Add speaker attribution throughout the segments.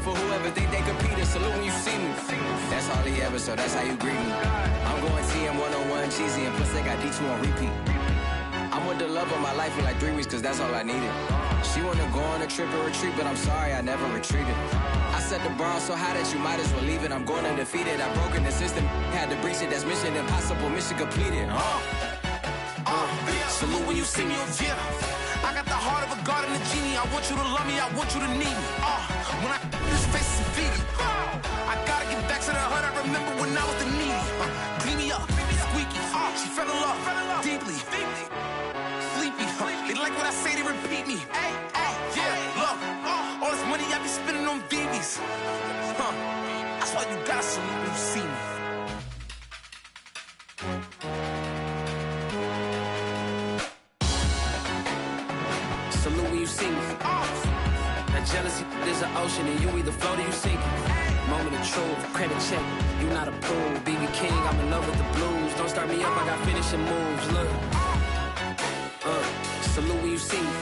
Speaker 1: for whoever think they compete. Salute when you see me. That's all he ever, so that's how you greet me. I'm going TM 101 cheesy, and plus they got D2 on repeat. I'm with the love of my life for like 3 weeks, cause that's all I needed. She wanna go on a trip and retreat, but I'm sorry, I never retreated. I set the bar so high that you might as well leave it. I'm going undefeated, I've broken the system. Had to breach it, that's mission impossible, mission completed.
Speaker 2: Salute when you see me, yeah. I got the heart of a god and a genie. I want you to love me, I want you to need me. When I this face is feedy. I gotta get back to the hood I remember when I was the needy. Clean me up, squeaky. She fell in love, deeply. Sleepy, they like what I say, they repeat me. Yeah, look, all this money I be spending on BBs. That's why you gotta salute when you see me.
Speaker 3: Salute when you see me. That jealousy is an ocean, and you either float or you sink it. Moment of truth, credit check. You not approved. BB King, I'm in love with the blues. Don't start me up, I got finishing moves. Look. Salute when you see me.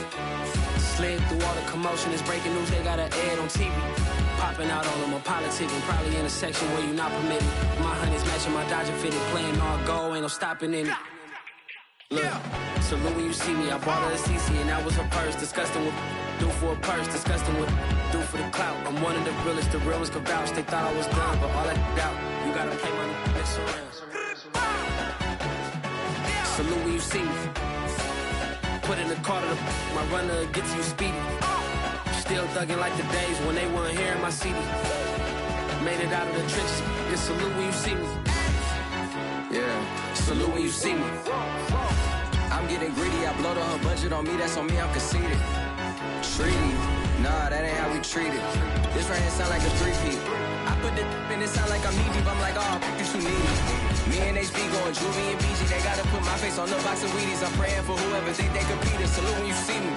Speaker 3: Slid through all the commotion, it's breaking news, they got an ad on TV. Popping out all of my politicking, probably in a section where you not permitted. My honey's matching my Dodger fitted, playing all goal, ain't no stopping in it. Look, salute when you see me, I bought her a CC and that was her purse. Disgusting with do for a purse, disgusting with do for the clout. I'm one of the realest, the realest could vouch. They thought I was done, but all that out, you gotta play my next around. Salute when you see me. Put in the car to my runner gets you speedy. Still thugging like the days when they weren't here in my CD. Made it out of the trenches. Just salute when you see me.
Speaker 1: Yeah, salute when you see me. I'm getting greedy, I blow the whole budget on me, that's on me, I'm conceited. Treaty, nah, that ain't how we treat it. This right here sound like a 3-peat. I put the in it sound like I'm knee deep, I'm like, oh, you too needy. Me and HB going Juvie and BG, they gotta put my face on the box of Wheaties. I'm praying for whoever think they compete. Salute when you see me.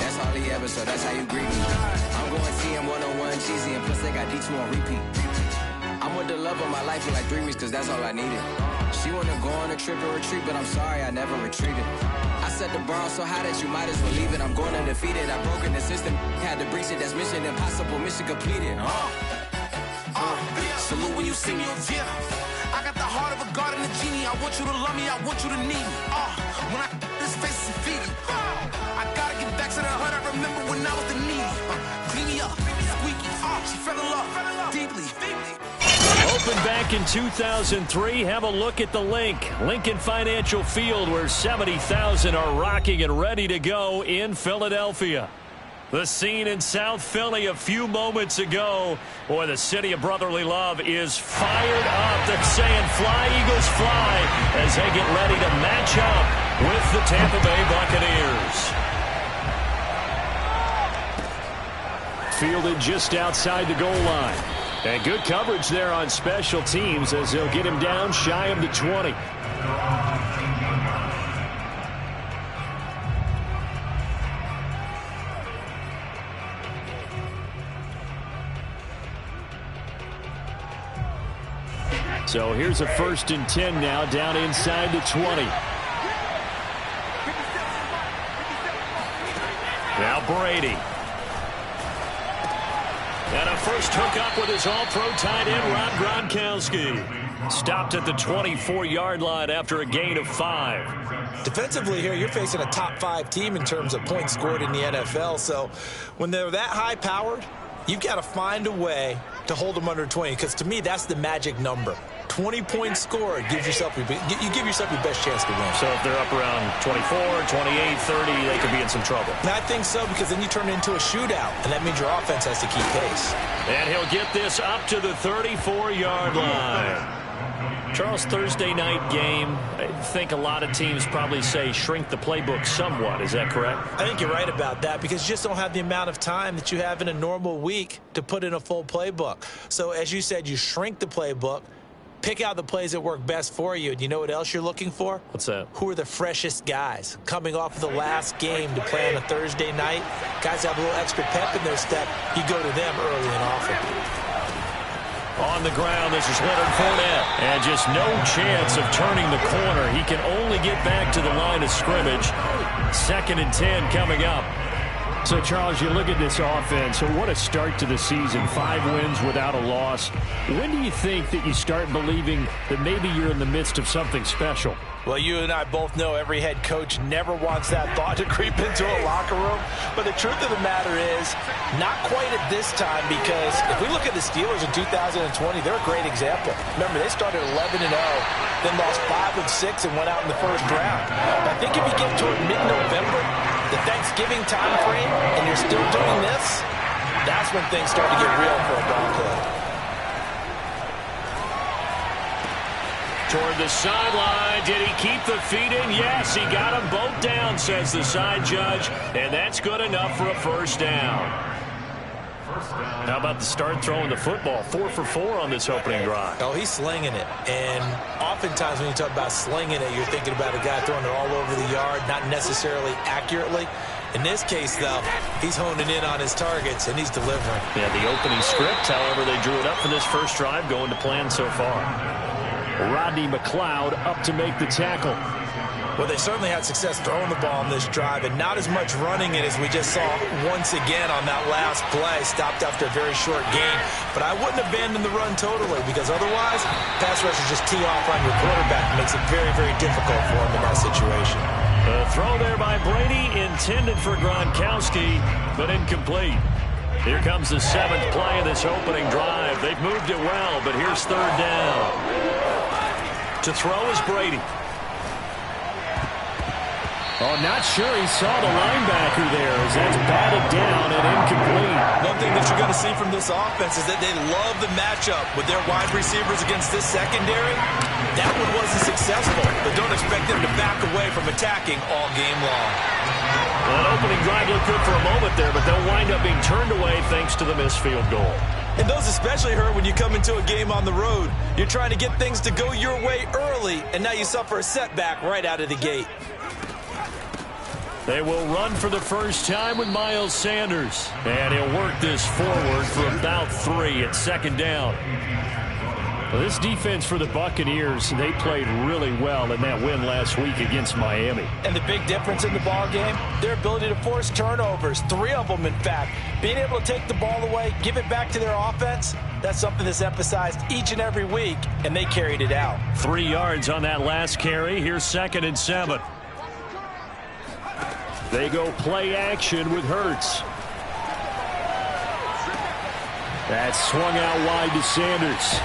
Speaker 1: That's all he ever, so that's how you greet me. I'm going TM 101 cheesy, and plus they got D2 on repeat. I'm with the love of my life for like 3 weeks, cause that's all I needed. She wanna go on a trip and retreat, but I'm sorry, I never retreated. I set the bar so high that you might as well leave it. I'm going undefeated, I've broken the system. Had to breach it, that's mission impossible, mission completed.
Speaker 2: Salute when you see me, yeah. I got the heart of a god and a genie. I want you to love me, I want you to need me. When I this face is feedy. I gotta get back to the hood I remember when I was the needy. Clean me up, squeaky. She fell in love, deeply.
Speaker 4: Opened back in 2003. Have a look at the link. Lincoln Financial Field, where 70,000 are rocking and ready to go in Philadelphia. The scene in South Philly a few moments ago. Boy, the city of brotherly love is fired up. They're saying fly, Eagles, fly, as they get ready to match up with the Tampa Bay Buccaneers. Fielded just outside the goal line. And good coverage there on special teams as they'll get him down shy of the 20. So here's a 1st and 10 now, down inside the 20. Now Brady. And a first hookup with his all-pro tight end, Rob Gronkowski. Stopped at the 24-yard line after a gain of 5.
Speaker 5: Defensively here, you're facing a top 5 team in terms of points scored in the NFL. So when they're that high-powered, you've got to find a way to hold them under 20, because to me, that's the magic number. 20 points scored, you give yourself your best chance to win.
Speaker 4: So if they're up around 24, 28, 30, they could be in some trouble.
Speaker 5: And I think so, because then you turn it into a shootout, and that means your offense has to keep pace.
Speaker 4: And he'll get this up to the 34-yard line. Charles, Thursday night game, I think a lot of teams probably say shrink the playbook somewhat. Is that correct?
Speaker 5: I think you're right about that, because you just don't have the amount of time that you have in a normal week to put in a full playbook. So as you said, you shrink the playbook, pick out the plays that work best for you. And you know what else you're looking for?
Speaker 4: What's that?
Speaker 5: Who are the freshest guys coming off of the last game to play on a Thursday night? Guys have a little extra pep in their step. You go to them early and often.
Speaker 4: On the ground, this is Leonard Fournette. And just no chance of turning the corner. He can only get back to the line of scrimmage. 2nd and 10 coming up. So, Charles, you look at this offense, so what a start to the season. 5 wins without a loss. When do you think that you start believing that maybe you're in the midst of something special?
Speaker 5: Well, you and I both know every head coach never wants that thought to creep into a locker room. But the truth of the matter is, not quite at this time, because if we look at the Steelers in 2020, they're a great example. Remember, they started 11-0, then lost 5 of 6 and went out in the first round. I think if you get toward mid-November, the Thanksgiving time frame, and you're still doing this, that's when things start to get real for a ball club.
Speaker 4: Toward the sideline. Did he keep the feet in? Yes, he got them both down, says the side judge. And that's good enough for a first down. How about the start throwing the football? 4 for 4 on this opening drive.
Speaker 5: Oh, he's slinging it. And oftentimes when you talk about slinging it, you're thinking about a guy throwing it all over the yard, not necessarily accurately. In this case, though, he's honing in on his targets, and he's delivering.
Speaker 4: Yeah, the opening script, however, they drew it up for this first drive, going to plan so far. Rodney McLeod up to make the tackle.
Speaker 5: Well, they certainly had success throwing the ball on this drive, and not as much running it as we just saw once again on that last play. Stopped after a very short gain. But I wouldn't abandon the run totally, because otherwise, pass rushers just tee off on your quarterback. It makes it very, very difficult for him in that situation.
Speaker 4: A throw there by Brady, intended for Gronkowski, but incomplete. Here comes the 7th play of this opening drive. They've moved it well, but here's 3rd down. To throw is Brady. Oh, not sure he saw the linebacker there as that's batted down and incomplete.
Speaker 5: One thing that you're going to see from this offense is that they love the matchup with their wide receivers against this secondary. That one wasn't successful, but don't expect them to back away from attacking all game long.
Speaker 4: Well, that opening drive looked good for a moment there, but they'll wind up being turned away thanks to the missed field goal.
Speaker 5: And those especially hurt when you come into a game on the road. You're trying to get things to go your way early, and now you suffer a setback right out of the gate.
Speaker 4: They will run for the first time with Miles Sanders. And he'll work this forward for about 3 at 2nd down. Well, this defense for the Buccaneers, they played really well in that win last week against Miami.
Speaker 5: And the big difference in the ball game, their ability to force turnovers, 3 of them in fact. Being able to take the ball away, give it back to their offense, that's something that's emphasized each and every week, and they carried it out. 3 yards on that last carry. Here's 2nd and 7. They go play action with Hurts. That's swung out wide to Sanders.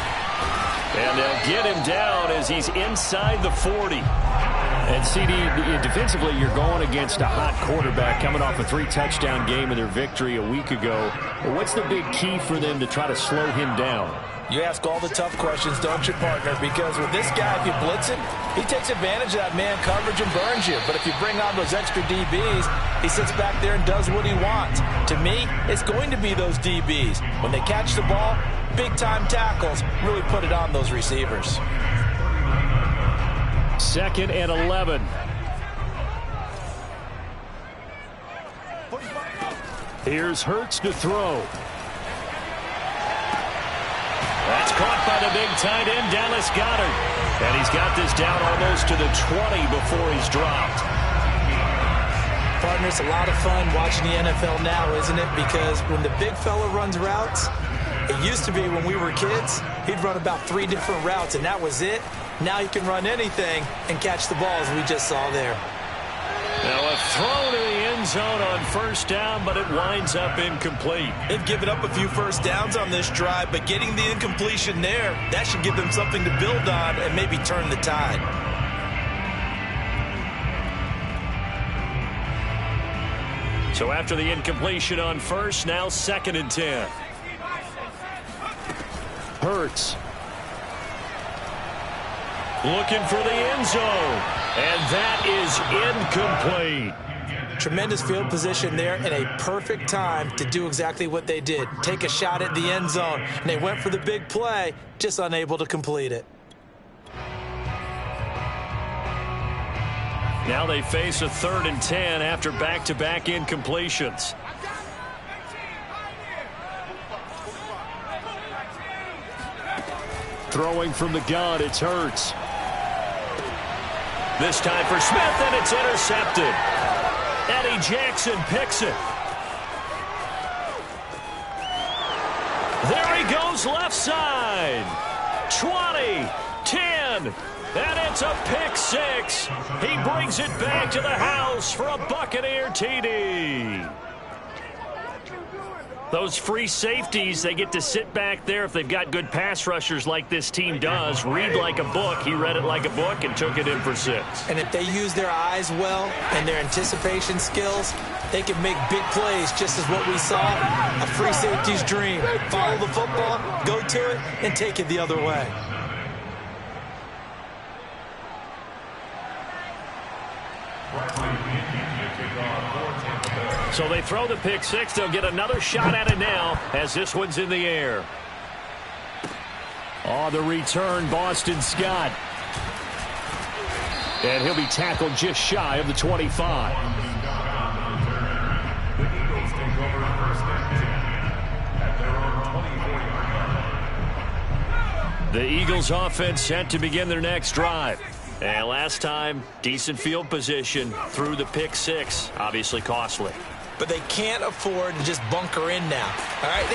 Speaker 5: And they'll get him down as he's inside the 40. And CD, defensively, you're going against a hot quarterback coming off a 3-touchdown game in their victory a week ago. What's the big key for them to try to slow him down? You ask all the tough questions, don't you, partner? Because with this guy, if you blitz him, he takes advantage of that man coverage and burns you. But if you bring on those extra DBs, he sits back there and does what he wants. To me, it's going to be those DBs. When they catch the ball, big-time tackles really put it on those receivers.
Speaker 4: 2nd and 11. Here's Hurts to throw. That's caught by the big tight end, Dallas Goedert. And he's got this down almost to the 20 before he's dropped.
Speaker 5: Partner, it's a lot of fun watching the NFL now, isn't it? Because when the big fella runs routes, it used to be when we were kids, he'd run about 3 different routes, and that was it. Now he can run anything and catch the ball, as we just saw there.
Speaker 4: Now a throw to the end zone on 1st down, but it winds up incomplete.
Speaker 5: They've given up a few first downs on this drive, but getting the incompletion there, that should give them something to build on and maybe turn the tide.
Speaker 4: So after the incompletion on 1st, now 2nd and 10. Hurts. Looking for the end zone. And that is incomplete.
Speaker 5: Tremendous field position there and a perfect time to do exactly what they did. Take a shot at the end zone. And they went for the big play, just unable to complete it.
Speaker 4: Now they face a 3rd and 10 after back-to-back incompletions. Throwing from the gun, it's Hurts. This time for Smith, and it's intercepted. Eddie Jackson picks it. There he goes left side. 20, 10, and it's a pick six. He brings it back to the house for a Buccaneer TD. Those free safeties, they get to sit back there if they've got good pass rushers like this team does. Read like a book. He read it like a book and took it in for 6.
Speaker 5: And if they use their eyes well and their anticipation skills, they can make big plays, just as what we saw, a free safety's dream. Follow the football, go to it, and take it the other way.
Speaker 4: So they throw the pick six. They'll get another shot at it now as this one's in the air. On the return, Boston Scott. And he'll be tackled just shy of the 25. The Eagles offense set to begin their next drive. And last time, decent field position through the pick six. Obviously costly.
Speaker 5: But they can't afford to just bunker in now. All right,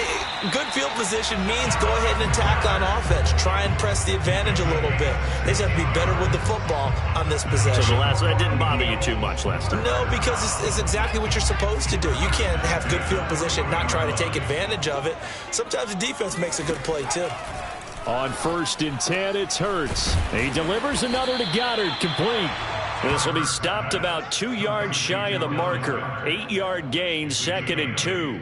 Speaker 5: good field position means go ahead and attack on offense. Try and press the advantage a little bit. They just have to be better with the football on this possession.
Speaker 4: So that didn't bother you too much last time?
Speaker 5: No, because it's exactly what you're supposed to do. You can't have good field position, not try to take advantage of it. Sometimes the defense makes a good play, too.
Speaker 4: On 1st and 10, it's Hurts. He delivers another to Goddard, complete. This will be stopped about 2 yards shy of the marker. 8-yard gain, 2nd and 2.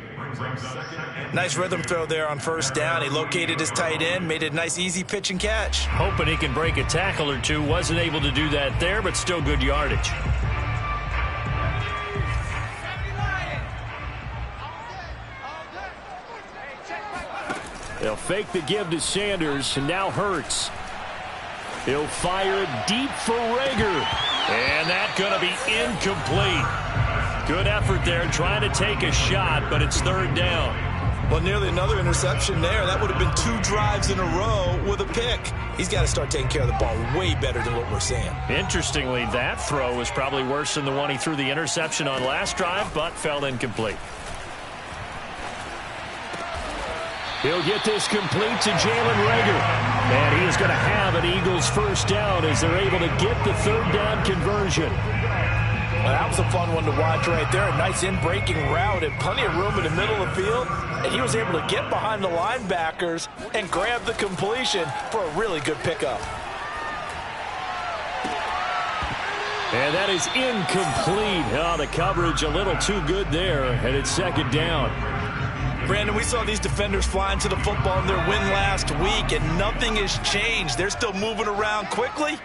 Speaker 5: Nice rhythm throw there on 1st down. He located his tight end, made a nice easy pitch and catch.
Speaker 4: Hoping he can break a tackle or two. Wasn't able to do that there, but still good yardage. They'll fake the give to Sanders, and now Hurts. He'll fire it deep for Rager. And that's going to be incomplete. Good effort there, trying to take a shot, but it's 3rd down.
Speaker 5: Well, nearly another interception there. That would have been 2 drives in a row with a pick. He's got to start taking care of the ball way better than what we're seeing.
Speaker 4: Interestingly, that throw was probably worse than the one he threw the interception on last drive, but fell incomplete. He'll get this complete to Jalen Rager. And he is going to have an Eagles 1st down as they're able to get the 3rd down conversion.
Speaker 5: Well, that was a fun one to watch right there. A nice in-breaking route and plenty of room in the middle of the field. And he was able to get behind the linebackers and grab the completion for a really good pickup.
Speaker 4: And that is incomplete. Oh, the coverage a little too good there. And it's 2nd down.
Speaker 5: Brandon, we saw these defenders flying to the football in their win last week, and nothing has changed. They're still moving around quickly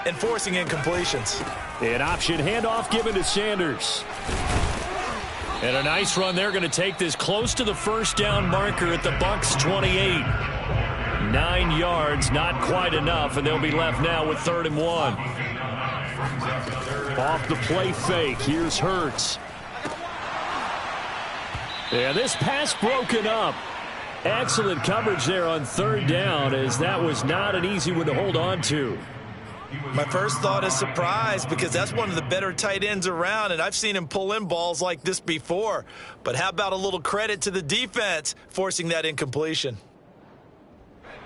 Speaker 5: and forcing incompletions.
Speaker 4: An option handoff given to Sanders. And a nice run. They're going to take this close to the 1st down marker at the Bucs 28. 9 yards, not quite enough, and they'll be left now with 3rd and 1. Off the play fake, here's Hurts. Yeah, this pass broken up. Excellent coverage there on 3rd down, as that was not an easy one to hold on to.
Speaker 5: My first thought is surprise, because that's one of the better tight ends around, and I've seen him pull in balls like this before. But how about a little credit to the defense forcing that incompletion?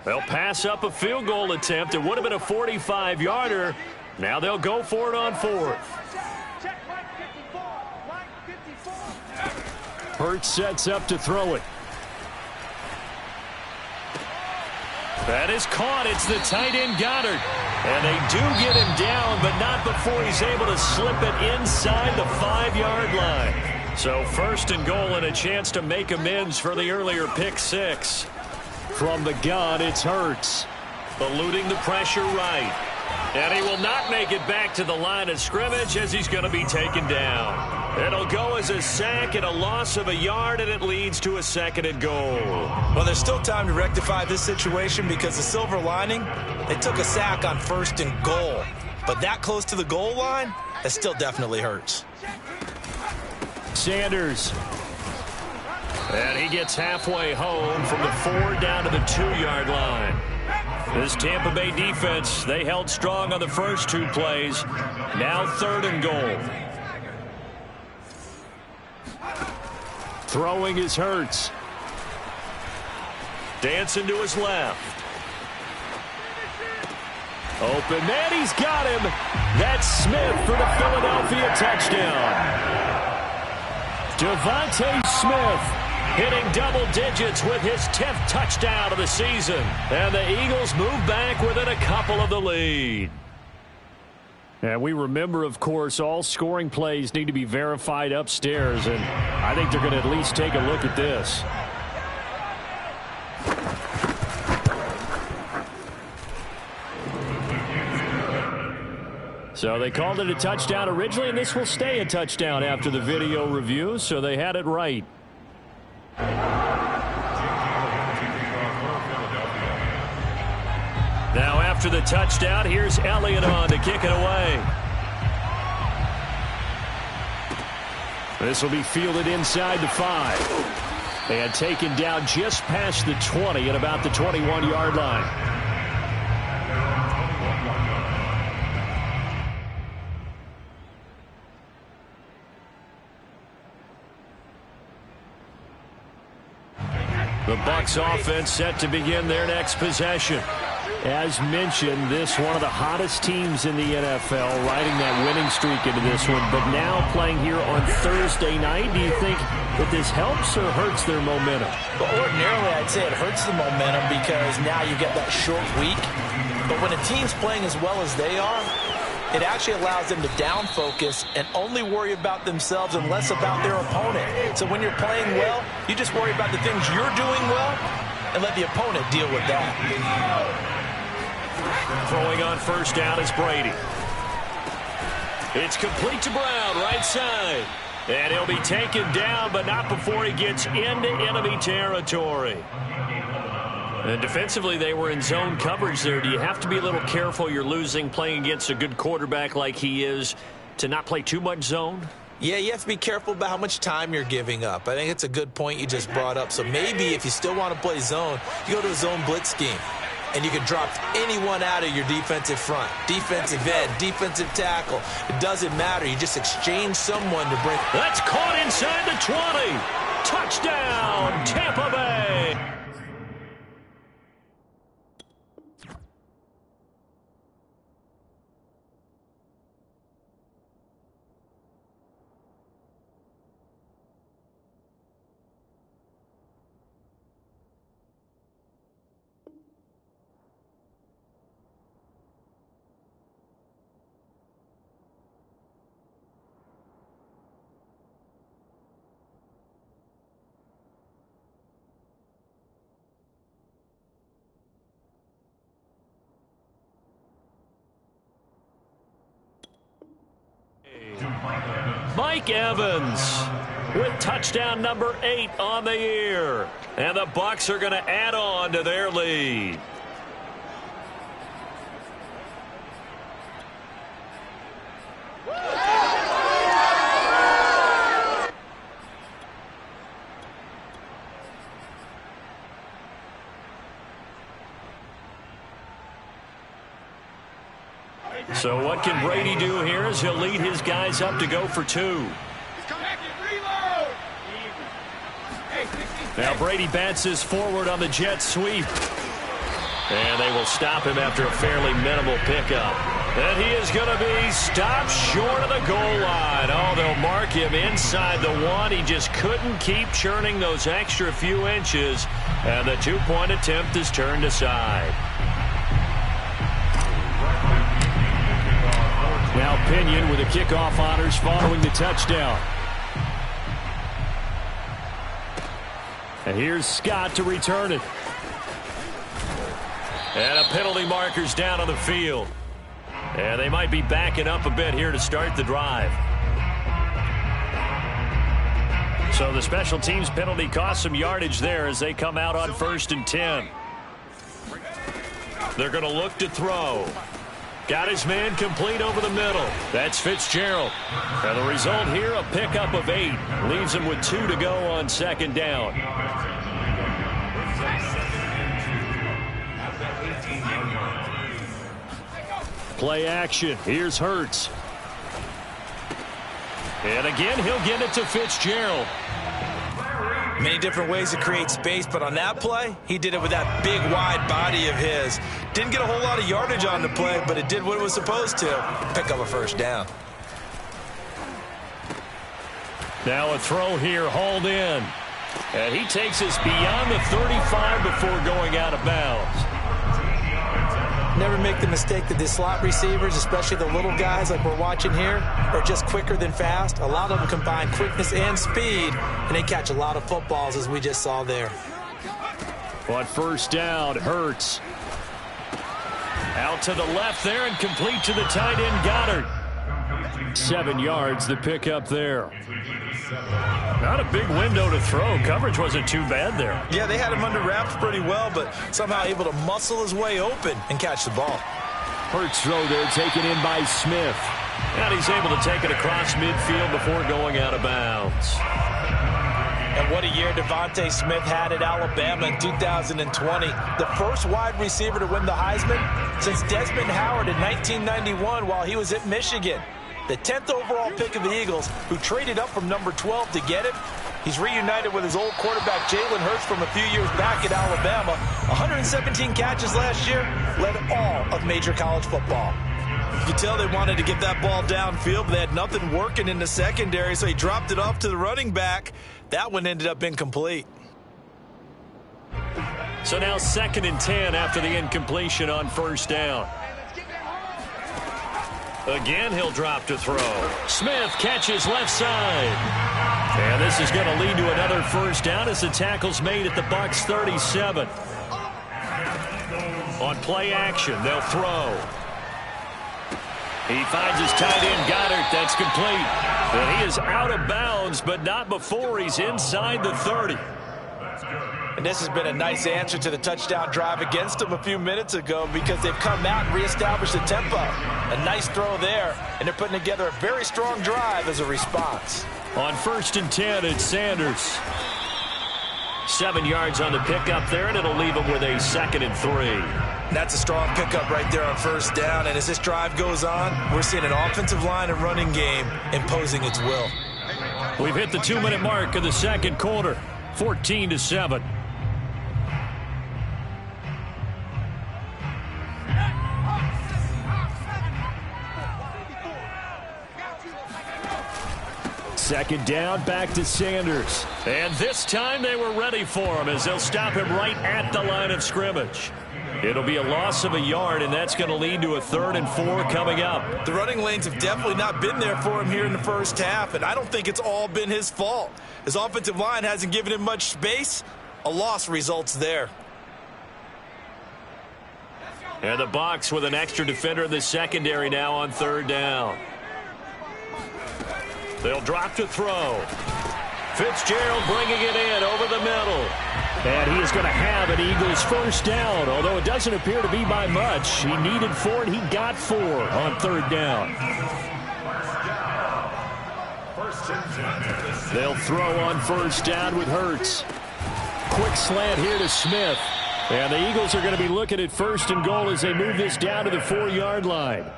Speaker 4: They'll pass up a field goal attempt. It would have been a 45-yarder. Now they'll go for it on 4th. Hurts sets up to throw it. That is caught. It's the tight end Goddard. And they do get him down, but not before he's able to slip it inside the 5-yard line. So 1st and goal and a chance to make amends for the earlier pick six. From the gun, it's Hurts. Eluding the pressure right. And he will not make it back to the line of scrimmage as he's going to be taken down. It'll go as a sack and a loss of a yard, and it leads to a 2nd and goal.
Speaker 5: Well, there's still time to rectify this situation, because the silver lining, they took a sack on 1st and goal. But that close to the goal line, that still definitely hurts.
Speaker 4: Sanders. And he gets halfway home from the 4 down to the 2-yard line. This Tampa Bay defense, they held strong on the first 2 plays. Now 3rd and goal. Throwing is Hurts. Dancing to his left. Open man, he's got him. That's Smith for the Philadelphia touchdown. Devontae Smith hitting double digits with his 10th touchdown of the season. And the Eagles move back within a couple of the lead. And we remember, of course, all scoring plays need to be verified upstairs. And I think they're going to at least take a look at this. So they called it a touchdown originally, and this will stay a touchdown after the video review, so they had it right. Now after the touchdown, here's Elliott on to kick it away. This will be fielded inside the 5. They had taken down just past the 20 at about the 21-yard line. The Bucs offense set to begin their next possession. As mentioned, this one of the hottest teams in the NFL, riding that winning streak into this one. But now playing here on Thursday night, do you think that this helps or hurts their momentum?
Speaker 5: Well, ordinarily, I'd say it hurts the momentum because now you get that short week. But when a team's playing as well as they are, it actually allows them to down focus and only worry about themselves and less about their opponent. So when you're playing well, you just worry about the things you're doing well and let the opponent deal with that.
Speaker 4: Throwing on first down is Brady. It's complete to Brown, right side. And he'll be taken down, but not before he gets into enemy territory. And defensively, they were in zone coverage there. Do you have to be a little careful? You're losing, playing against a good quarterback like he is, to not play too much zone?
Speaker 5: Yeah, you have to be careful about how much time you're giving up. I think it's a good point you just brought up. So maybe if you still want to play zone, you go to a zone blitz scheme. And you can drop anyone out of your defensive front. Defensive end, defensive tackle. It doesn't matter. You just exchange someone to bring.
Speaker 4: That's caught inside the 20. Touchdown, Tampa Bay. Mike Evans with touchdown number 8 on the year. And the Bucs are going to add on to their lead. So what can Brady do here as he'll lead his guys up to go for 2. Now Brady bounces forward on the jet sweep. And they will stop him after a fairly minimal pickup. And he is going to be stopped short of the goal line. Oh, they'll mark him inside the 1. He just couldn't keep churning those extra few inches. And the 2-point attempt is turned aside. Now Pinion with the kickoff honors following the touchdown. And here's Scott to return it. And a penalty marker's down on the field. And they might be backing up a bit here to start the drive. So the special teams penalty cost some yardage there as they come out on 1st and 10. They're going to look to throw. Got his man complete over the middle. That's Fitzgerald. And the result here, a pickup of 8. Leaves him with 2 to go on 2nd down. Play action. Here's Hurts. And again, he'll get it to Fitzgerald.
Speaker 5: Many different ways to create space, but on that play, he did it with that big, wide body of his. Didn't get a whole lot of yardage on the play, but it did what it was supposed to. Pick up a first down.
Speaker 4: Now a throw here, hauled in. And he takes us beyond the 35 before going out of bounds.
Speaker 5: Never make the mistake that the slot receivers, especially the little guys like we're watching here, are just quicker than fast. A lot of them combine quickness and speed, and they catch a lot of footballs, as we just saw there.
Speaker 4: On first down, Hurts. Out to the left there and complete to the tight end, Goddard. 7 yards the pickup there. Not a big window to throw. Coverage wasn't too bad there.
Speaker 5: Yeah, they had him under wraps pretty well, but somehow able to muscle his way open and catch the ball.
Speaker 4: Hurts throw there taken in by Smith. And he's able to take it across midfield before going out of bounds.
Speaker 5: And what a year Devontae Smith had at Alabama in 2020. The first wide receiver to win the Heisman since Desmond Howard in 1991 while he was at Michigan. The 10th overall pick of the Eagles, who traded up from number 12 to get him. He's reunited with his old quarterback Jalen Hurts from a few years back at Alabama. 117 catches last year, led all of major college football. You could tell they wanted to get that ball downfield, but they had nothing working in the secondary, so he dropped it off to the running back. That one ended up incomplete.
Speaker 4: So now 2nd and 10 after the incompletion on first down. Again, he'll drop to throw. Smith catches left side. And this is going to lead to another first down as the tackle's made at the Bucs 37. On play action, they'll throw. He finds his tight end, Goddard. That's complete. And he is out of bounds, but not before he's inside the 30.
Speaker 5: And this has been a nice answer to the touchdown drive against them a few minutes ago because they've come out and reestablished the tempo. A nice throw there, and they're putting together a very strong drive as a response.
Speaker 4: On 1st and 10, it's Sanders. 7 yards on the pickup there, and it'll leave him with a 2nd and 3.
Speaker 5: That's a strong pickup right there on first down, and as this drive goes on, we're seeing an offensive line and running game imposing its will.
Speaker 4: We've hit the 2-minute mark of the second quarter, 14-7. Second down, back to Sanders. And this time they were ready for him as they'll stop him right at the line of scrimmage. It'll be a loss of a yard, and that's going to lead to a 3rd and 4 coming up.
Speaker 5: The running lanes have definitely not been there for him here in the first half, and I don't think it's all been his fault. His offensive line hasn't given him much space. A loss results there.
Speaker 4: And the Bucs with an extra defender in the secondary now on 3rd down. They'll drop to throw. Fitzgerald bringing it in over the middle. And he is going to have an Eagles first down, although it doesn't appear to be by much. He needed 4, and he got 4 on 3rd down. They'll throw on first down with Hurts. Quick slant here to Smith. And the Eagles are going to be looking at 1st and goal as they move this down to the 4-yard line.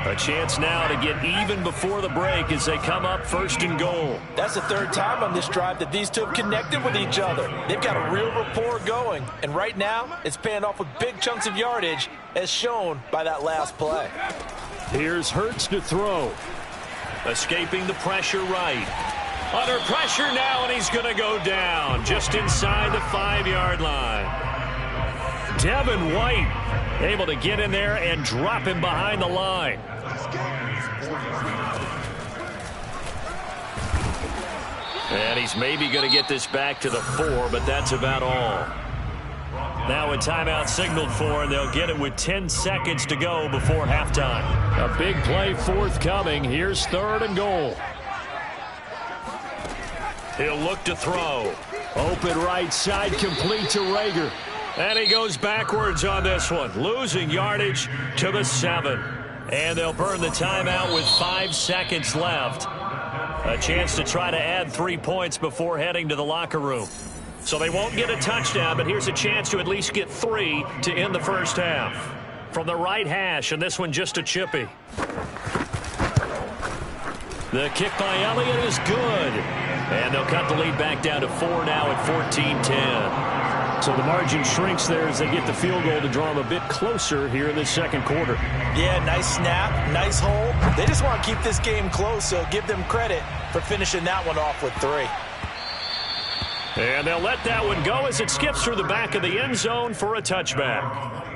Speaker 4: A chance now to get even before the break as they come up 1st and goal.
Speaker 5: That's the 3rd time on this drive that these two have connected with each other. They've got a real rapport going, and right now it's paying off with big chunks of yardage as shown by that last play.
Speaker 4: Here's Hurts to throw. Escaping the pressure right. Under pressure now, and he's going to go down just inside the 5-yard line. Devin White able to get in there and drop him behind the line. And he's maybe going to get this back to the 4, but that's about all. Now a timeout signaled for, and they'll get it with 10 seconds to go before halftime. A big play forthcoming. Here's 3rd and goal. He'll look to throw. Open right side, complete to Rager. And he goes backwards on this one, losing yardage to the 7. And they'll burn the timeout with 5 seconds left. A chance to try to add 3 points before heading to the locker room. So they won't get a touchdown, but here's a chance to at least get 3 to end the first half. From the right hash, and this one just a chippy. The kick by Elliott is good. And they'll cut the lead back down to 4 now at 14-10. So the margin shrinks there as they get the field goal to draw them a bit closer here in the second quarter.
Speaker 5: Yeah, nice snap, nice hole. They just want to keep this game close, so give them credit for finishing that one off with 3.
Speaker 4: And they'll let that one go as it skips through the back of the end zone for a touchback.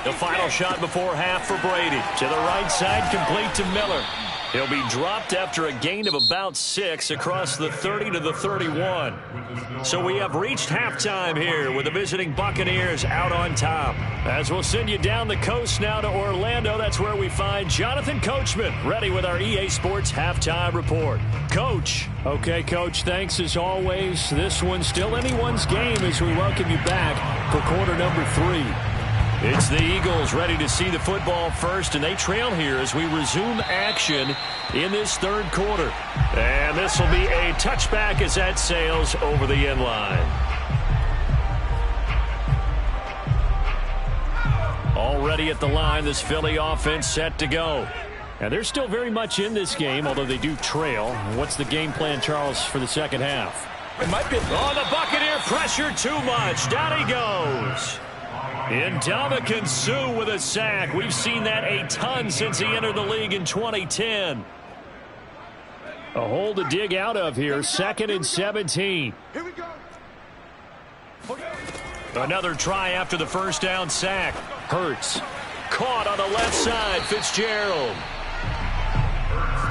Speaker 4: The final shot before half for Brady. To the right side, complete to Miller. He'll be dropped after a gain of about 6 across the 30 to the 31. So we have reached halftime here with the visiting Buccaneers out on top. As we'll send you down the coast now to Orlando, that's where we find Jonathan Coachman ready with our EA Sports halftime report. Coach. Okay, Coach, thanks as always. This one's still anyone's game as we welcome you back for quarter number 3. It's the Eagles ready to see the football first, and they trail here as we resume action in this third quarter. And this will be a touchback as that sails over the end line. Already at the line, this Philly offense set to go. And they're still very much in this game, although they do trail. What's the game plan, Charles, for the second half?
Speaker 5: It might be.
Speaker 4: Oh, the Buccaneer pressure too much. Down he goes. Ndamukong Suh with a sack. We've seen that a ton since he entered the league in 2010. A hole to dig out of here. 2nd and 17.
Speaker 2: Here we go.
Speaker 4: Another try after the first down sack. Hurts. Caught on the left side. Fitzgerald.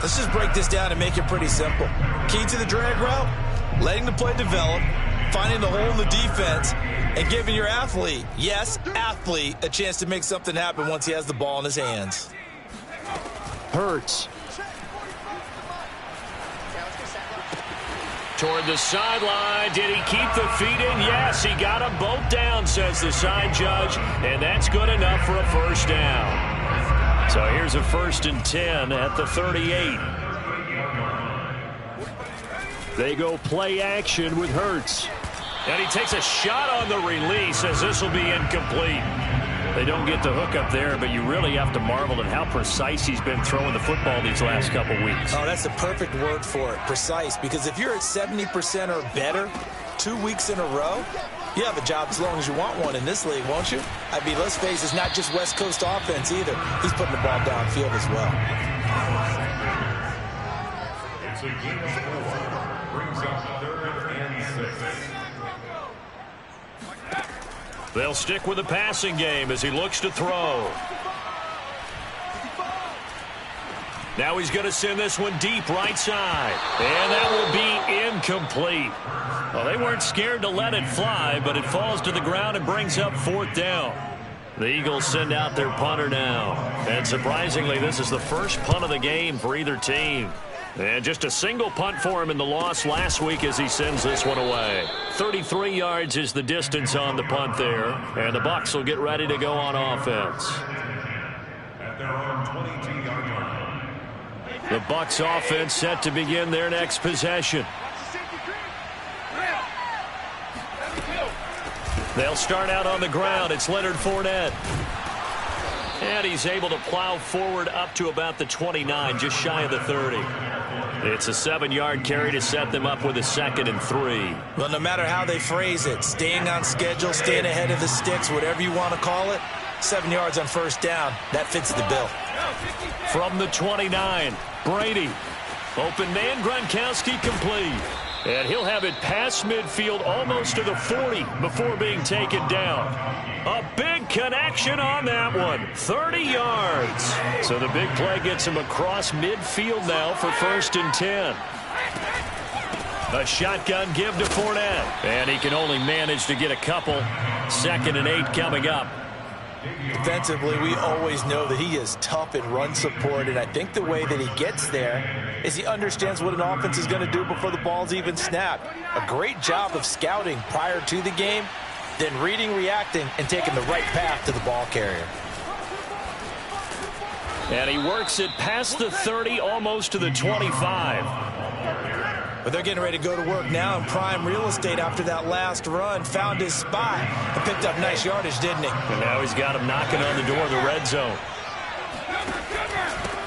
Speaker 5: Let's just break this down and make it pretty simple. Key to the drag route, letting the play develop, finding the hole in the defense, and giving your athlete, yes, athlete, a chance to make something happen once he has the ball in his hands.
Speaker 4: Hurts. Toward the sideline. Did he keep the feet in? Yes, he got them both down, says the side judge, and that's good enough for a first down. So here's a 1st and 10 at the 38. They go play action with Hurts. And he takes a shot on the release as this will be incomplete. They don't get the hook up there, but you really have to marvel at how precise he's been throwing the football these last couple weeks.
Speaker 5: Oh, that's the perfect word for it, precise, because if you're at 70% or better 2 weeks in a row, you have a job as long as you want one in this league, won't you? I mean, let's face it, it's not just West Coast offense either. He's putting the ball downfield as well.
Speaker 6: It's a game of 4. Brings up 3rd and 6.
Speaker 4: They'll stick with the passing game as he looks to throw. Now he's going to send this one deep right side. And that will be incomplete. Well, they weren't scared to let it fly, but it falls to the ground and brings up 4th down. The Eagles send out their punter now. And surprisingly, this is the first punt of the game for either team. And just a single punt for him in the loss last week as he sends this one away. 33 yards is the distance on the punt there. And the Bucs will get ready to go on offense.
Speaker 6: At their own 22-yard line.
Speaker 4: The Bucs offense set to begin their next possession. They'll start out on the ground. It's Leonard Fournette. And he's able to plow forward up to about the 29, just shy of the 30. It's a 7-yard carry to set them up with a 2nd and 3.
Speaker 5: Well, no matter how they phrase it, staying on schedule, staying ahead of the sticks, whatever you want to call it, 7 yards on first down, that fits the bill.
Speaker 4: From the 29, Brady. Open man, Gronkowski complete. And he'll have it past midfield almost to the 40 before being taken down. A big connection on that one. 30 yards. So the big play gets him across midfield now for 1st and 10. A shotgun give to Fournette. And he can only manage to get a couple. 2nd and 8 coming up.
Speaker 5: Defensively, we always know that he is tough in run support, and I think the way that he gets there is he understands what an offense is going to do before the ball's even snapped. A great job of scouting prior to the game, then reading, reacting, and taking the right path to the ball carrier.
Speaker 4: And he works it past the 30, almost to the 25.
Speaker 5: But they're getting ready to go to work now in prime real estate after that last run. Found his spot and picked up nice yardage, didn't he?
Speaker 4: And now he's got him knocking on the door of the red zone.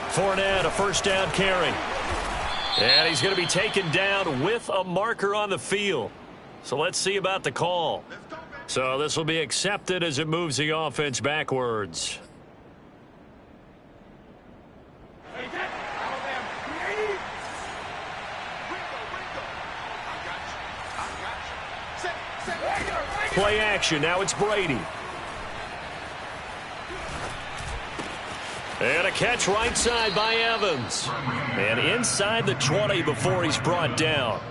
Speaker 4: Fournette, a first down carry. And he's going to be taken down with a marker on the field. So let's see about the call. So this will be accepted as it moves the offense backwards. Play action. Now it's Brady. And a catch right side by Evans. And inside the 20 before he's brought down.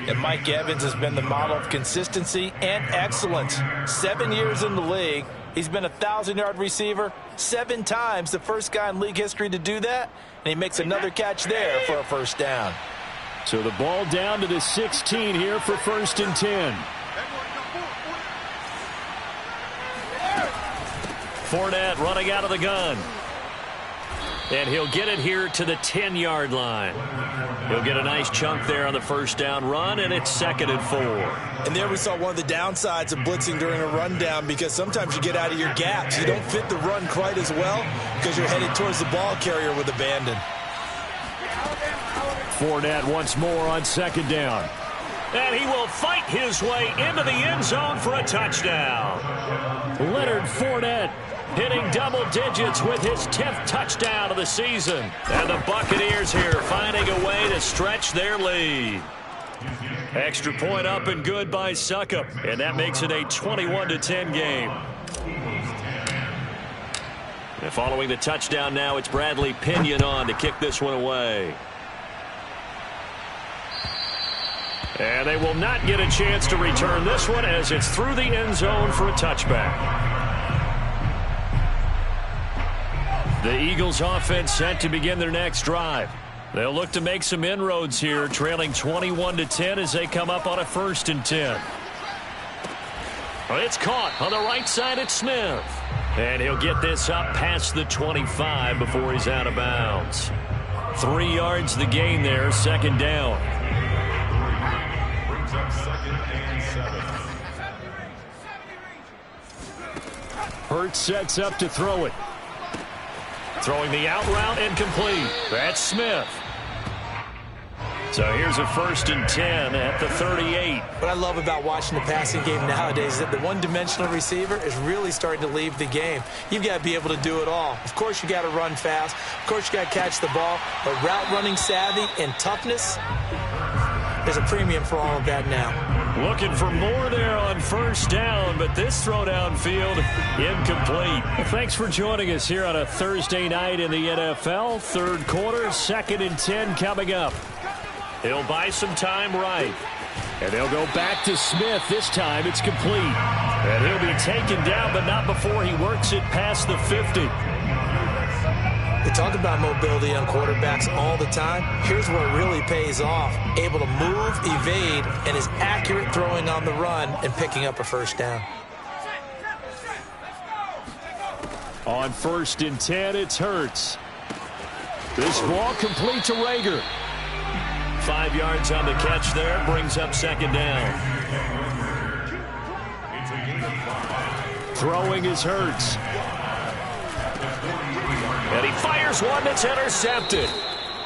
Speaker 5: And Mike Evans has been the model of consistency and excellence. 7 years in the league. He's been a 1,000-yard receiver 7 times, the first guy in league history to do that. And he makes another catch there for a first down.
Speaker 4: So the ball down to the 16 here for 1st and 10. Fournette running out of the gun. And he'll get it here to the 10-yard line. He'll get a nice chunk there on the first down run, and it's 2nd and 4.
Speaker 5: And there we saw one of the downsides of blitzing during a rundown, because sometimes you get out of your gaps. You don't fit the run quite as well because you're headed towards the ball carrier with abandon.
Speaker 4: Fournette once more on 2nd down. And he will fight his way into the end zone for a touchdown. Leonard Fournette hitting double digits with his 10th touchdown of the season. And the Buccaneers here finding a way to stretch their lead. Extra point up and good by Succop. And that makes it a 21-10 game. And following the touchdown now, it's Bradley Pinion on to kick this one away. And they will not get a chance to return this one as it's through the end zone for a touchback. The Eagles offense set to begin their next drive. They'll look to make some inroads here, trailing 21-10 as they come up on a 1st and 10. It's caught on the right side at Smith. And he'll get this up past the 25 before he's out of bounds. 3 yards the gain there, 2nd down.
Speaker 6: Brings up 2nd and 7.
Speaker 4: Hurts sets up to throw it. Throwing the out route incomplete. That's Smith. So here's a 1st and 10 at the 38.
Speaker 5: What I love about watching the passing game nowadays is that the one-dimensional receiver is really starting to leave the game. You've got to be able to do it all. Of course, you got to run fast. Of course, you got to catch the ball. But route running savvy and toughness, there's a premium for all of that now.
Speaker 4: Looking for more there on 1st down, but this throw downfield incomplete. Thanks for joining us here on a Thursday night in the NFL. 3rd quarter, 2nd and 10 coming up. He'll buy some time right. And they'll go back to Smith. This time it's complete. And he'll be taken down, but not before he works it past the 50.
Speaker 5: They talk about mobility on quarterbacks all the time. Here's where it really pays off. Able to move, evade, and is accurate throwing on the run and picking up a 1st down.
Speaker 4: On 1st and 10, it's Hurts. This ball complete to Rager. 5 yards on the catch there, brings up 2nd down. Throwing is Hurts. And he fires one that's intercepted.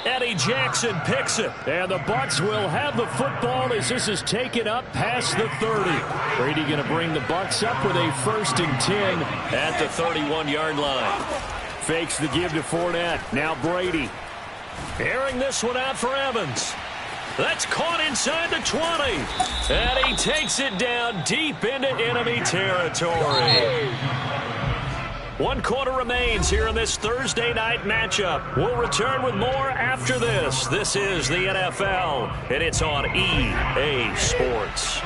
Speaker 4: Eddie Jackson picks it. And the Bucs will have the football as this is taken up past the 30. Brady going to bring the Bucs up with a 1st and 10 at the 31-yard line. Fakes the give to Fournette. Now Brady. Airing this one out for Evans. That's caught inside the 20. And he takes it down deep into enemy territory. 1 quarter remains here in this Thursday night matchup. We'll return with more after this. This is the NFL, and it's on EA Sports.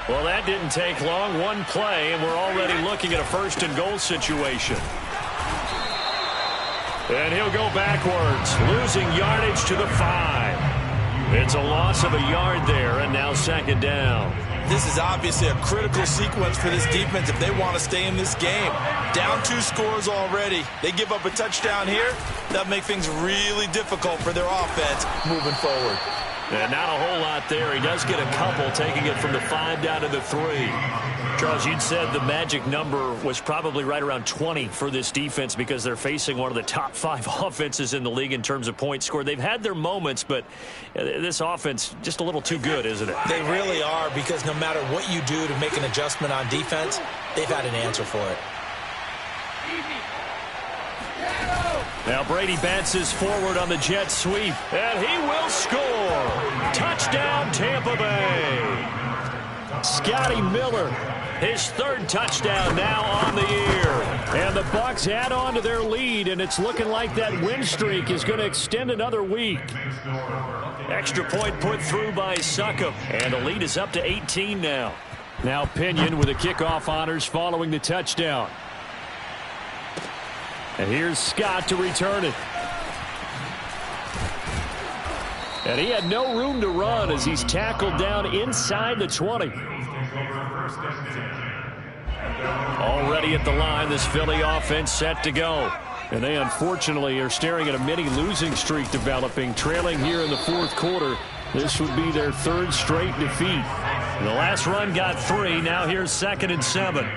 Speaker 4: Well, that didn't take long. 1 play, and we're already looking at a 1st and goal situation. And he'll go backwards, losing yardage to the 5. It's a loss of a yard there, and now 2nd down.
Speaker 5: This is obviously a critical sequence for this defense if they want to stay in this game. Down 2 scores already. They give up a touchdown here. That'll make things really difficult for their offense moving forward.
Speaker 4: And not a whole lot there. He does get a couple, taking it from the 5 down to the 3. Charles, you'd said the magic number was probably right around 20 for this defense because they're facing one of the top 5 offenses in the league in terms of points scored. They've had their moments, but this offense just a little too good, isn't it?
Speaker 5: They really are, because no matter what you do to make an adjustment on defense, they've had an answer for it.
Speaker 4: Now Brady bounces forward on the jet sweep, and he will score. Touchdown, Tampa Bay. Scotty Miller, his 3rd touchdown now on the year. And the Bucs add on to their lead, and it's looking like that win streak is going to extend another week. Extra point put through by Succop, and the lead is up to 18 now. Now Pinion with the kickoff honors following the touchdown. And here's Scott to return it. And he had no room to run as he's tackled down inside the 20. Already at the line, this Philly offense set to go. And they unfortunately are staring at a mini losing streak developing, trailing here in the 4th quarter. This would be their 3rd straight defeat. The last run got 3. Now here's 2nd and 7.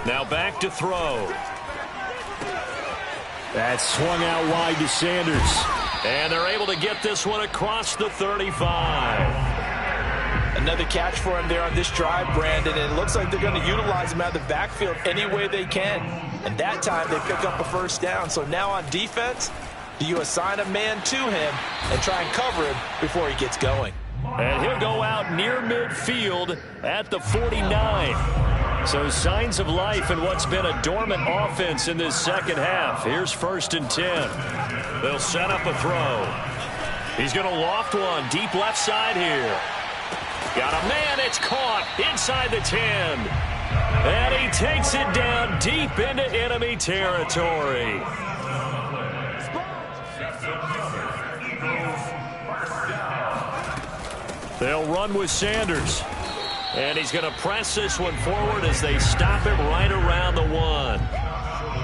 Speaker 4: Now back to throw. That's swung out wide to Sanders. And they're able to get this one across the 35.
Speaker 5: Another catch for him there on this drive, Brandon. And it looks like they're going to utilize him out of the backfield any way they can. And that time they pick up a 1st down. So now on defense, do you assign a man to him and try and cover him before he gets going?
Speaker 4: And he'll go out near midfield at the 49. So signs of life in what's been a dormant offense in this 2nd half. Here's 1st and 10. They'll set up a throw. He's going to loft one deep left side here. Got a man. It's caught inside the 10. And he takes it down deep into enemy territory. They'll run with Sanders. And he's going to press this one forward as they stop him right around the 1.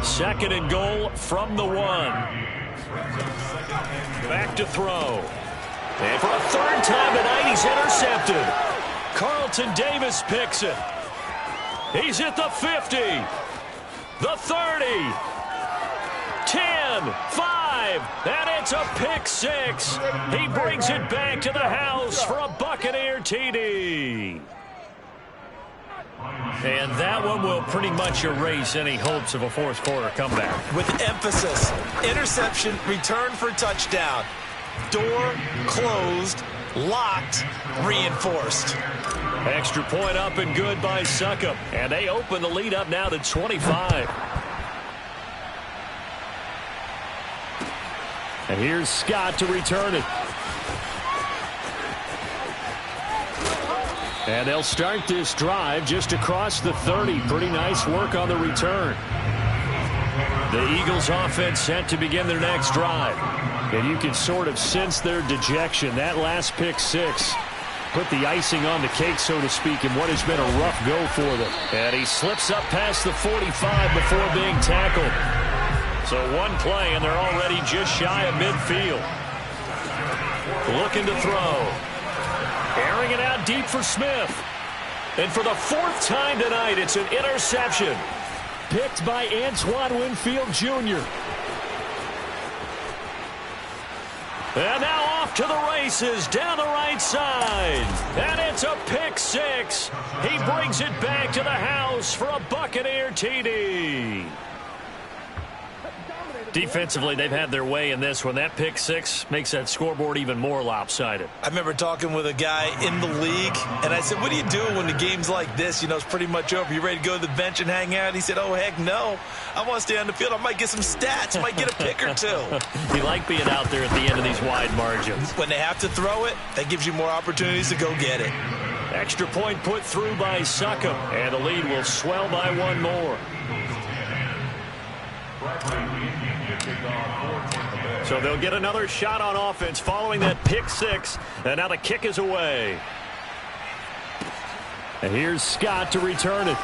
Speaker 4: 2nd and goal from the 1. Back to throw. And for a 3rd time tonight, he's intercepted. Carlton Davis picks it. He's at the 50. The 30. 10, 5, and it's a pick 6. He brings it back to the house for a Buccaneer TD. And that one will pretty much erase any hopes of a 4th quarter comeback.
Speaker 5: With emphasis, interception, return for touchdown. Door closed, locked, reinforced.
Speaker 4: Extra point up and good by Succop. And they open the lead up now to 25. And here's Scott to return it. And they'll start this drive just across the 30. Pretty nice work on the return. The Eagles offense set to begin their next drive. And you can sort of sense their dejection. That last pick 6 put the icing on the cake, so to speak, in what has been a rough go for them. And he slips up past the 45 before being tackled. So one play, and they're already just shy of midfield. Looking to throw. Airing it out deep for Smith. And for the 4th time tonight, it's an interception. Picked by Antoine Winfield Jr. And now off to the races down the right side. And it's a pick 6. He brings it back to the house for a Buccaneer TD. Defensively, they've had their way in this one. That pick 6 makes that scoreboard even more lopsided.
Speaker 5: I remember talking with a guy in the league, and I said, what do you do when the game's like this? You know, it's pretty much over. You ready to go to the bench and hang out? He said, oh, heck no. I want to stay on the field. I might get some stats. I might get a pick or 2.
Speaker 4: You like being out there at the end of these wide margins.
Speaker 5: When they have to throw it, that gives you more opportunities to go get it.
Speaker 4: Extra point put through by Succop, and the lead will swell by 1 more. So they'll get another shot on offense following that pick 6, and now the kick is away. And here's Scott to return it.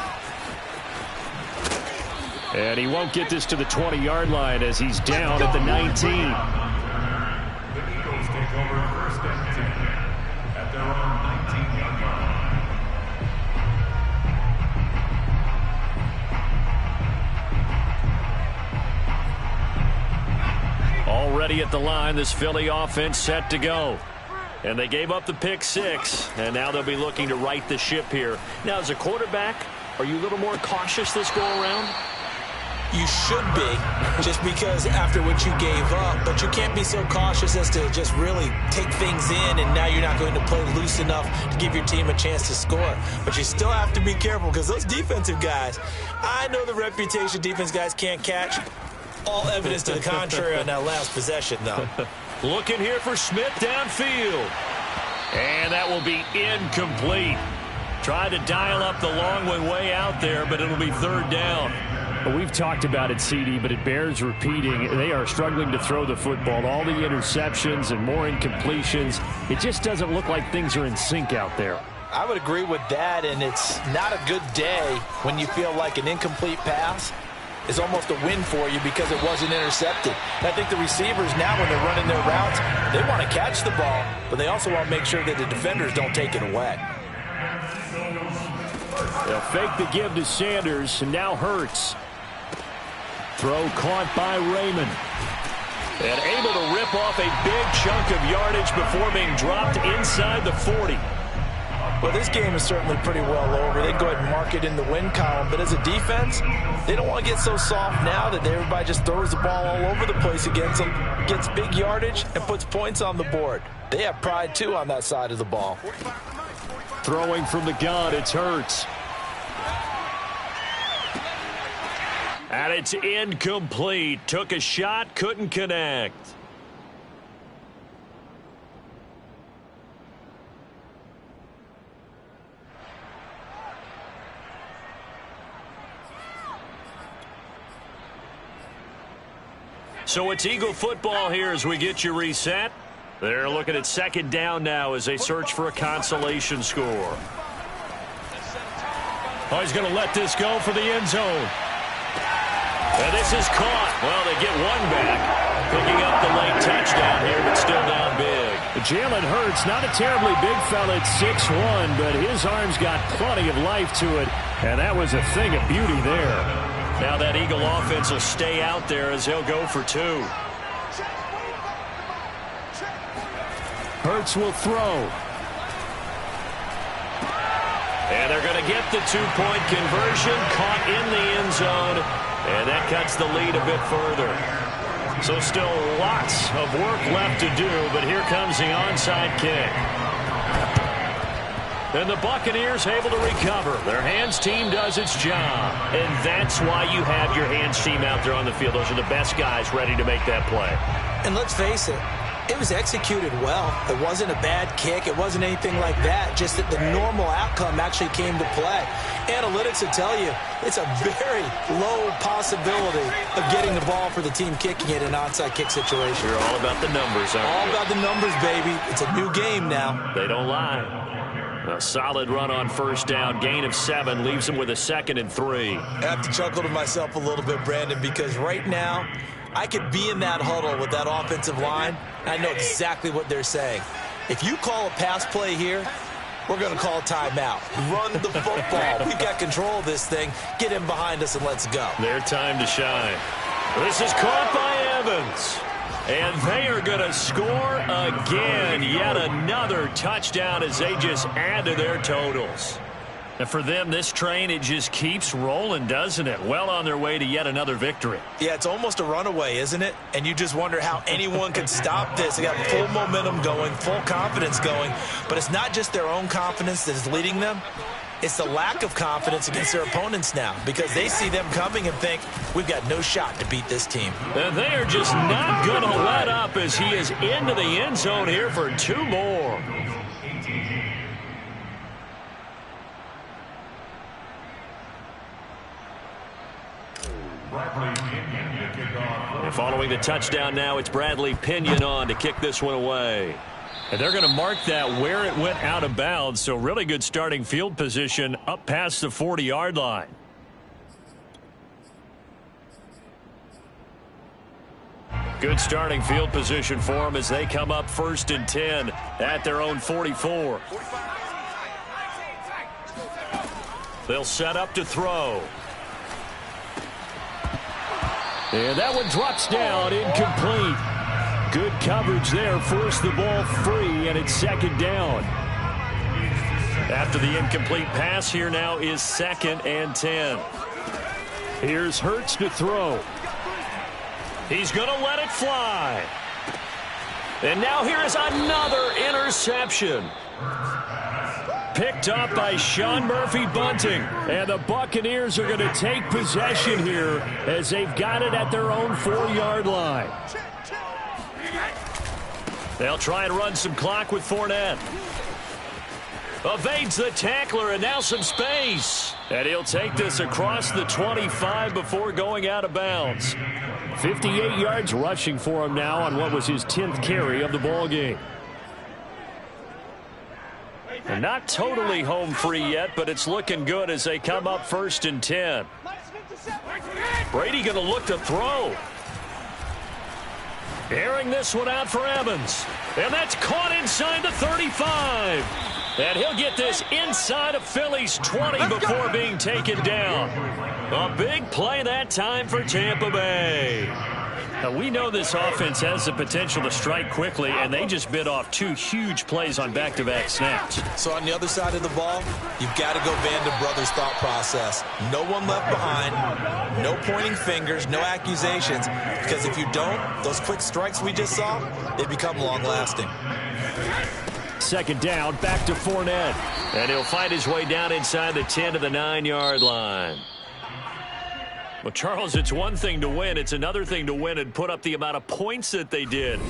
Speaker 4: And he won't get this to the 20-yard line as he's down at the 19.
Speaker 6: The Eagles take over first and 10 at their own 19-yard line.
Speaker 4: Already at the line, this Philly offense set to go. And they gave up the pick 6, and now they'll be looking to right the ship here. Now, as a quarterback, are you a little more cautious this go-around?
Speaker 5: You should be, just because after what you gave up, but you can't be so cautious as to just really take things in, and now you're not going to play loose enough to give your team a chance to score. But you still have to be careful, because those defensive guys, I know the reputation defense guys can't catch. All evidence to the contrary on that last possession, though.
Speaker 4: Looking here for Smith downfield. And that will be incomplete. Tried to dial up the long way out there, but it'll be third down.
Speaker 7: Well, we've talked about it, CD, but it bears repeating. They are struggling to throw the football. All the interceptions and more incompletions. It just doesn't look like things are in sync out there.
Speaker 5: I would agree with that, and it's not a good day when you feel like an incomplete pass is almost a win for you because it wasn't intercepted. And I think the receivers now, when they're running their routes, they want to catch the ball, but they also want to make sure that the defenders don't take it away.
Speaker 7: They'll fake the give to Sanders, and now Hurts. Throw caught by Raymond.
Speaker 4: And able to rip off a big chunk of yardage before being dropped inside the 40.
Speaker 5: Well, this game is certainly pretty well over. They can go ahead and mark it in the win column. But as a defense, they don't want to get so soft now that everybody just throws the ball all over the place against them, gets big yardage, and puts points on the board. They have pride, too, on that side of the ball.
Speaker 7: Throwing from the gun, it's Hurts.
Speaker 4: And it's incomplete. Took a shot, couldn't connect. So it's Eagle football here as we get you reset. They're looking at second down now as they search for a consolation score. Oh, he's going to let this go for the end zone. And this is caught. Well, they get one back. Picking up the late touchdown here, but still down big.
Speaker 7: Jalen Hurts, not a terribly big fella at 6'1", but his arms got plenty of life to it. And that was a thing of beauty there.
Speaker 4: Now that Eagle offense will stay out there as he'll go for 2.
Speaker 7: Hurts will throw.
Speaker 4: And they're going to get the 2-point conversion, caught in the end zone, and that cuts the lead a bit further. So still lots of work left to do, but here comes the onside kick. And the Buccaneers able to recover. Their hands team does its job. And that's why you have your hands team out there on the field. Those are the best guys ready to make that play.
Speaker 5: And let's face it, it was executed well. It wasn't a bad kick. It wasn't anything like that. Just that the normal outcome actually came to play. Analytics will tell you it's a very low possibility of getting the ball for the team kicking it in an onside kick situation.
Speaker 4: You're all about the numbers, aren't you?
Speaker 5: All about the numbers, baby. It's a new game now.
Speaker 4: They don't lie. A solid run on first down. Gain of 7 leaves them with a 2nd and 3.
Speaker 5: I have to chuckle to myself a little bit, Brandon, because right now I could be in that huddle with that offensive line. I know exactly what they're saying. If you call a pass play here, we're going to call a timeout. Run the football. We've got control of this thing. Get him behind us and let's go.
Speaker 4: Their time to shine. This is caught by Evans. And they are going to score again. Yet another touchdown as they just add to their totals. And for them, this train, it just keeps rolling, doesn't it? Well on their way to yet another victory.
Speaker 5: Yeah, it's almost a runaway, isn't it? And you just wonder how anyone could stop this. They got full momentum going, full confidence going. But it's not just their own confidence that is leading them. It's the lack of confidence against their opponents now because they see them coming and think, we've got no shot to beat this team.
Speaker 4: And they are just not going to let up as he is into the end zone here for 2 more. And following the touchdown now, it's Bradley Pinion on to kick this one away. And they're going to mark that where it went out of bounds, so really good starting field position up past the 40-yard line. Good starting field position for them as they come up 1st and 10 at their own 44. They'll set up to throw. And that one drops down, incomplete. Good coverage there, forced the ball free, and it's 2nd down. After the incomplete pass, here now is 2nd and 10.
Speaker 7: Here's Hurts to throw.
Speaker 4: He's going to let it fly. And now here is another interception. Picked up by Sean Murphy-Bunting.
Speaker 7: And the Buccaneers are going to take possession here as they've got it at their own 4-yard line.
Speaker 4: They'll try and run some clock with Fournette. Evades the tackler, and now some space. And he'll take this across the 25 before going out of bounds.
Speaker 7: 58 yards rushing for him now on what was his 10th carry of the ball game.
Speaker 4: And not totally home free yet, but it's looking good as they come up 1st and 10. Brady going to look to throw. Airing this one out for Evans. And that's caught inside the 35. And he'll get this inside of Philly's 20 before being taken down. A big play that time for Tampa Bay. Now, we know this offense has the potential to strike quickly, and they just bit off 2 huge plays on back-to-back snaps.
Speaker 5: So on the other side of the ball, you've got to go Vander Brothers' thought process. No one left behind, no pointing fingers, no accusations, because if you don't, those quick strikes we just saw, they become long-lasting.
Speaker 7: 2nd down, back to Fournette.
Speaker 4: And he'll find his way down inside the 10 to the 9-yard line. Well, Charles, it's one thing to win. It's another thing to win and put up the amount of points that they did.